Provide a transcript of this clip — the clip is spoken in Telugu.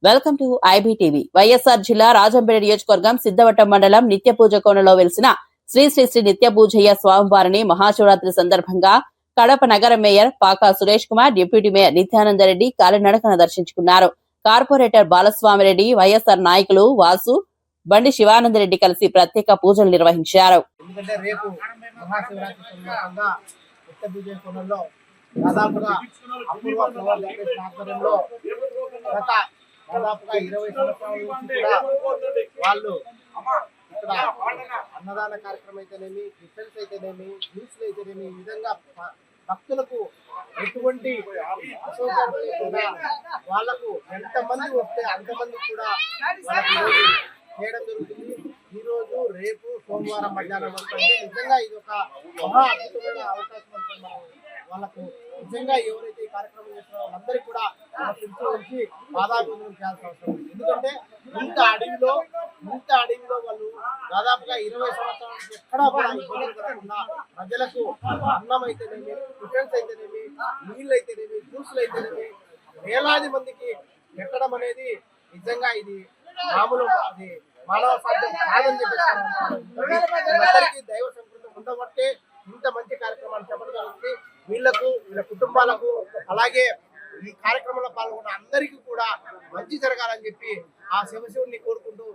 Welcome to IBTV. వైఎస్ఆర్ జిల్లా రాజంపేట నియోజకవర్గం సిద్ధవటం మండలం నిత్యపూజ కోణంలో వెలిసిన శ్రీ శ్రీ శ్రీ నిత్యపూజయ్య స్వామివారిని మహాశివరాత్రి సందర్భంగా కడప నగర mayor pak Suresh Kumar, deputy mayor Nityananda Reddy కాలినడకన దర్శించుకున్నారు. కార్పొరేటర్ బాలస్వామిరెడ్డి, వైఎస్ఆర్ నాయకులు వాసు, బండి శివానందరెడ్డి కలిసి ప్రత్యేక పూజలు నిర్వహించారు. దాదాపుగా 20 సంవత్సరాల నుంచి కూడా వాళ్ళు ఇక్కడ అన్నదాన కార్యక్రమం అయితేనేమి, డిఫెన్స్ అయితేనేమి, జ్యూస్లు అయితేనేమి, ఈ విధంగా భక్తులకు ఎటువంటి అసౌకర్యం లేకుండా వాళ్లకు ఎంతమంది వస్తే అంతమంది కూడా వాళ్ళకి ఈరోజు చేయడం జరుగుతుంది. ఈ రోజు రేపు సోమవారం మధ్యాహ్నం అంటే నిజంగా ఇది ఒక మహా అద్భుతమైన అవకాశం అనుకోండి. మనం వాళ్ళకు నిజంగా ఎవరైతే ఈ కార్యక్రమం చేస్తున్నారో వాళ్ళందరికీ కూడా నుంచి పాదాభివందనం చేయాల్సిన అవసరం ఉంది. ఎందుకంటే ఇంత అడవిలో వాళ్ళు దాదాపుగా 20 సంవత్సరాల నుంచి ఎక్కడా కూడా ఇబ్బందులు జరగకుండా ప్రజలకు అన్నం అయితేనేమి, టిఫిన్స్ అయితేనేమి, నీళ్ళు అయితేనేమి, జ్యూసులు అయితేనేమి వేలాది మందికి పెట్టడం అనేది నిజంగా ఇది మామూలు అది మానవ సాధ్యం కాదని చెప్పేసి దైవ సంకృతం ఉండబట్టే ఇంత మంచి కార్యక్రమాలు చెప్పడం జరుగుతుంది. వీళ్ళ కుటుంబాలకు అలాగే ఈ కార్యక్రమంలో పాల్గొన్న అందరికీ కూడా మంచి జరగాలని చెప్పి ఆ శివశివుడిని కోరుకుంటూ